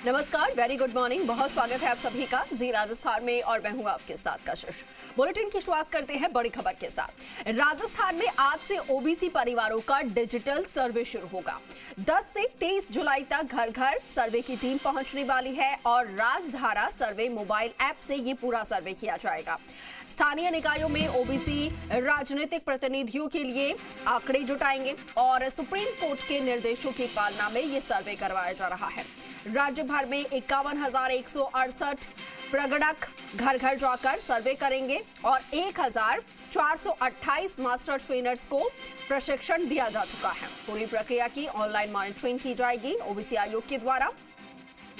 नमस्कार, very good morning. बहुत स्वागत है आप सभी का जी राजस्थान में और मैं हूं आपके साथ कशिश। बुलेटिन की शुरुआत करते हैं बड़ी खबर के साथ। राजस्थान में आज से ओबीसी परिवारों का डिजिटल सर्वे शुरू होगा। 10 से 23 जुलाई तक घर घर सर्वे की टीम पहुंचने वाली है और राजधारा सर्वे मोबाइल ऐप से ये पूरा सर्वे किया जाएगा। स्थानीय निकायों में ओबीसी राजनीतिक प्रतिनिधियों के लिए आंकड़े जुटाएंगे और सुप्रीम कोर्ट के निर्देशों की पालना में ये सर्वे करवाया जा रहा है। राज्य भर में 51,168 प्रगणक घर घर जाकर सर्वे करेंगे और 1,428 मास्टर ट्रेनर्स को प्रशिक्षण दिया जा चुका है। पूरी प्रक्रिया की ऑनलाइन मॉनिटरिंग की जाएगी ओबीसी आयोग के द्वारा।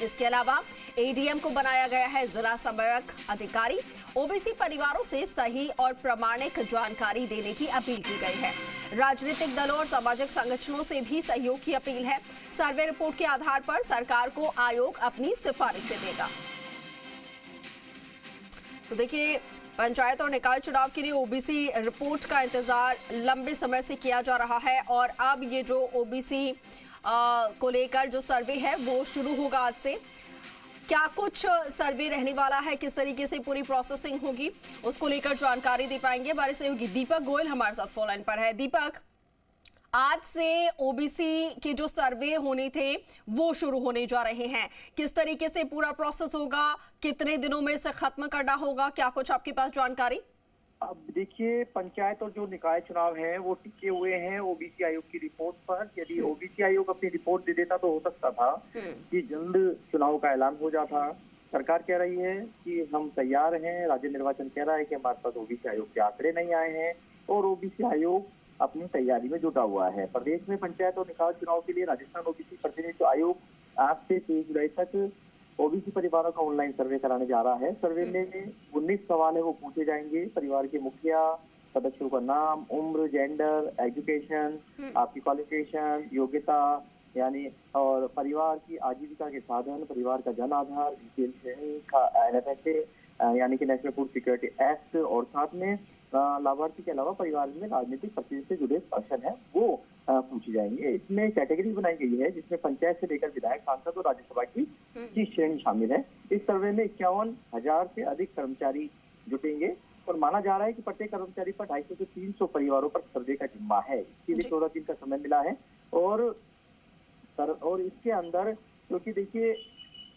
इसके अलावा एडीएम को बनाया गया है जिला समन्वयक अधिकारी। ओबीसी परिवारों से सही और प्रामाणिक जानकारी देने की अपील की गई है। राजनीतिक दलों और सामाजिक संगठनों से भी सहयोग की अपील है। सर्वे रिपोर्ट के आधार पर सरकार को आयोग अपनी सिफारिशें देगा। तो देखिए, पंचायत और निकाय चुनाव के लिए ओबीसी रिपोर्ट का इंतजार लंबे समय से किया जा रहा है और अब ये जो ओबीसी को लेकर जो सर्वे है वो शुरू होगा आज से। क्या कुछ सर्वे रहने वाला है, किस तरीके से पूरी प्रोसेसिंग होगी, उसको लेकर जानकारी दे पाएंगे हमारे सहयोगी दीपक गोयल हमारे साथ फोन लाइन पर है। दीपक, आज से ओबीसी के जो सर्वे होने थे वो शुरू होने जा रहे हैं। किस तरीके से पूरा प्रोसेस होगा, कितने दिनों में इसे खत्म करना होगा, क्या कुछ आपके पास जानकारी? अब देखिए, पंचायत और जो निकाय चुनाव है वो टिके हुए हैं ओबीसी आयोग की रिपोर्ट पर। यदि ओबीसी आयोग अपनी रिपोर्ट दे देता तो हो सकता था कि जल्द चुनाव का ऐलान हो जाता। सरकार कह रही है कि हम तैयार हैं, राज्य निर्वाचन कह रहा है कि हमारे पास ओबीसी आयोग के आंकड़े नहीं आए हैं और ओबीसी आयोग अपनी तैयारी में जुटा हुआ है। प्रदेश में पंचायत और निकाय चुनाव के लिए राजस्थान ओबीसी प्रतिनिधित्व आयोग आज से 23 जुलाई तक ओबीसी परिवारों का ऑनलाइन सर्वे कराने जा रहा है। सर्वे में 19 सवाल है वो पूछे जाएंगे। परिवार के मुखिया, सदस्यों का नाम, उम्र, जेंडर, एजुकेशन, आपकी क्वालिफिकेशन, योग्यता यानी और परिवार की आजीविका के साधन, परिवार का जन आधार, बीपीएल श्रेणी का एनएफएसए यानी कि नेशनल फूड सिक्योरिटी एक्ट और साथ में लाभार्थी के अलावा परिवार में राजनीतिक प्रतिनिधि से जुड़े प्रश्न है वो पूछे जाएंगे। इसमें कैटेगरी बनाई गई है जिसमें पंचायत से लेकर विधायक, सांसद और राज्यसभा की श्रेणी शामिल है। इस सर्वे में 51,000 से अधिक कर्मचारी जुटेंगे और माना जा रहा है कि प्रत्येक कर्मचारी पर 250 से 300 परिवारों पर सर्वे का जिम्मा है। इसके लिए 14 दिन का समय मिला है और इसके अंदर क्योंकि देखिए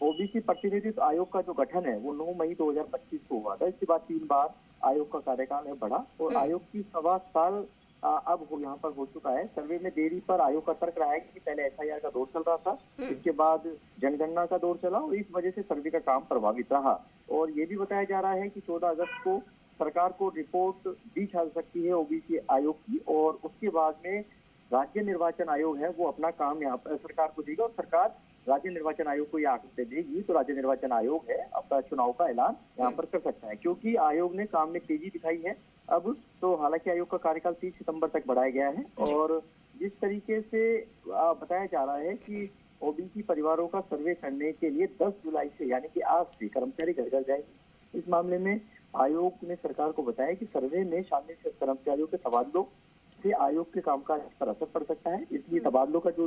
ओबीसी प्रतिनिधित्व आयोग का जो गठन है वो 9 मई 2025 को हुआ था। इसके बाद 3 बार आयोग का कार्यकाल है बढ़ा और आयोग की 1.25 साल अब यहाँ पर हो चुका है। सर्वे में देरी पर आयोग का तर्क रहा है कि पहले एफआईआर का दौर चल रहा था, इसके बाद जनगणना का दौर चला और इस वजह से सर्वे का काम प्रभावित रहा। और ये भी बताया जा रहा है कि 14 अगस्त को सरकार को रिपोर्ट दी जा सकती है ओबीसी आयोग की और उसके बाद में राज्य निर्वाचन आयोग है वो अपना काम यहाँ पर सरकार को देगा और सरकार राज्य निर्वाचन आयोग को यह आंकड़े देगी तो राज्य निर्वाचन आयोग है अपना चुनाव का ऐलान यहाँ पर कर सकता है। क्योंकि आयोग ने काम में तेजी दिखाई है अब तो, हालांकि आयोग का कार्यकाल 30 सितंबर तक बढ़ाया गया है और जिस तरीके से बताया जा रहा है कि ओबीसी परिवारों का सर्वे करने के लिए 10 जुलाई से यानी कि आज से कर्मचारी घर घर जाएंगे। इस मामले में आयोग ने सरकार को बताया कि सर्वे में शामिल कर्मचारियों के तबादलों से आयोग के कामकाज पर असर पड़ सकता है। इसलिए तबादलों का जो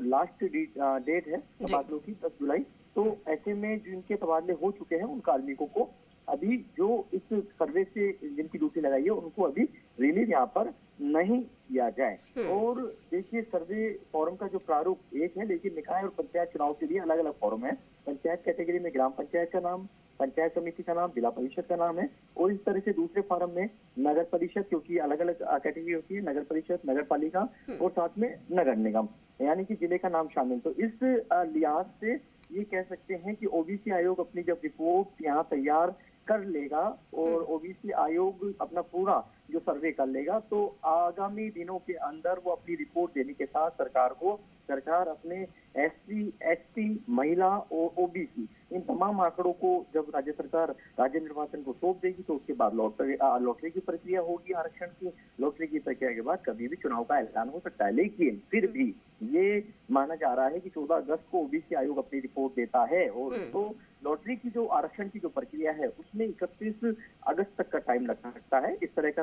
लास्ट डेट है तबादलों की 10 जुलाई, तो ऐसे में जिनके तबादले हो चुके हैं उन कार्मिकों को अभी जो इस सर्वे से जिनकी ड्यूटी लगाई है उनको अभी रिलीव यहाँ पर नहीं किया जाए। और देखिए, सर्वे फॉर्म का जो प्रारूप एक है लेकिन निकाय और पंचायत चुनाव के लिए अलग अलग फॉर्म है। पंचायत कैटेगरी में ग्राम पंचायत का नाम, पंचायत समिति का नाम, जिला परिषद का नाम है और इस तरह से दूसरे फॉर्म में नगर परिषद, क्योंकि अलग अलग कैटेगरी होती है, नगर परिषद, नगर पालिका और साथ में नगर निगम यानी कि जिले का नाम शामिल। तो इस लिहाज से ये कह सकते हैं कि ओबीसी आयोग अपनी जब रिपोर्ट यहाँ तैयार कर लेगा और ओबीसी आयोग अपना पूरा जो सर्वे कर लेगा तो आगामी दिनों के अंदर वो अपनी रिपोर्ट देने के साथ सरकार अपने एससी, एसटी, महिला और ओबीसी इन तमाम आंकड़ों को जब राज्य सरकार राज्य निर्वाचन को सौंप देगी तो उसके बाद लॉटरी की प्रक्रिया होगी। आरक्षण की लॉटरी की प्रक्रिया के बाद कभी भी चुनाव का ऐलान हो सकता है। लेकिन फिर भी ये माना जा रहा है कि 14 अगस्त को ओबीसी आयोग अपनी रिपोर्ट देता है और तो लॉटरी की जो आरक्षण की जो प्रक्रिया है उसमें 31 अगस्त तक का टाइम लग सकता है। इस तरह का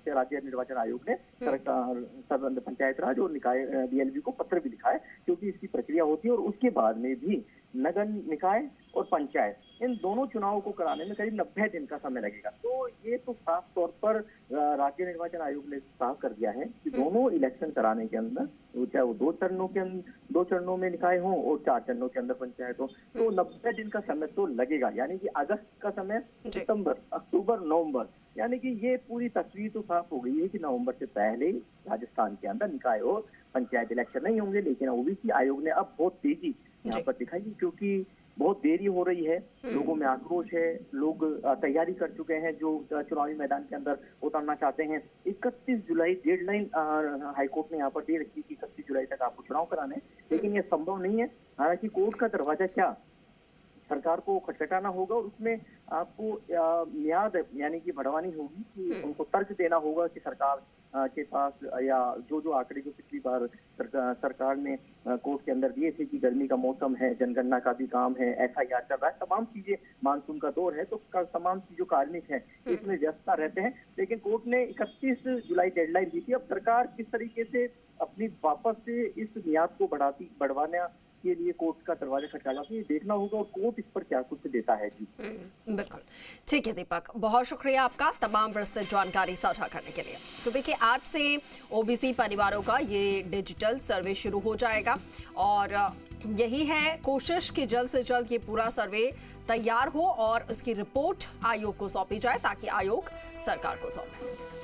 राज्य निर्वाचन आयोग ने पंचायत राज और निकाय डीएलबी को पत्र भी लिखा है क्योंकि इसकी प्रक्रिया होती है और उसके बाद में भी नगर निकाय और पंचायत इन दोनों चुनावों को कराने में करीब 90 दिन का समय लगेगा। तो ये तो साफ तौर पर राज्य निर्वाचन आयोग ने साफ कर दिया है कि दोनों इलेक्शन कराने के अंदर, चाहे वो 2 चरणों में निकाय हो और 4 चरणों के अंदर पंचायत हो, तो 90 दिन का समय तो लगेगा। यानी कि अगस्त का समय, सितंबर, अक्टूबर, नवंबर, यानी कि ये पूरी तस्वीर तो साफ हो गई है कि नवंबर से पहले राजस्थान के अंदर निकाय और पंचायत इलेक्शन नहीं होंगे। लेकिन ओबीसी आयोग ने अब बहुत तेजी यहाँ पर दिखाई, क्योंकि बहुत देरी हो रही है, लोगों में आक्रोश है, लोग तैयारी कर चुके हैं जो चुनावी मैदान के अंदर उतरना चाहते हैं। 31 जुलाई डेडलाइन हाईकोर्ट ने यहाँ पर दे रखी कि 31 जुलाई तक आपको चुनाव कराने, लेकिन ये संभव नहीं है। हालांकि कोर्ट का दरवाजा क्या, सरकार को खटखटाना होगा और उसमें आपको मियाद यानी कि बढ़वानी होगी, कि उनको तर्क देना होगा कि सरकार के पास या जो आंकड़े जो पिछली बार सरकार ने कोर्ट के अंदर दिए थे कि गर्मी का मौसम है, जनगणना का भी काम है, एफआईआर चल रहा है, तमाम चीजें, मानसून का दौर है, तो तमाम जो कार्मिक हैं इसमें व्यस्तता रहते हैं। लेकिन कोर्ट ने 31 जुलाई डेडलाइन दी थी। अब सरकार किस तरीके से अपनी वापस से इस मियाद को बढ़वाने के लिए कोर्ट का दरवाजा खटखटाना, ये देखना होगा और कोर्ट इस पर क्या कुछ देता है। जी बिल्कुल ठीक है दीपक, बहुत शुक्रिया आपका तमाम विस्तृत जानकारी साझा करने के लिए। तो देखिए, आज से ओबीसी परिवारों का ये डिजिटल सर्वे शुरू हो जाएगा और यही है कोशिश कि जल्द से जल्द ये पूरा सर्वे तैयार हो और उसकी रिपोर्ट आयोग को सौंपी जाए ताकि आयोग सरकार को सौंपे।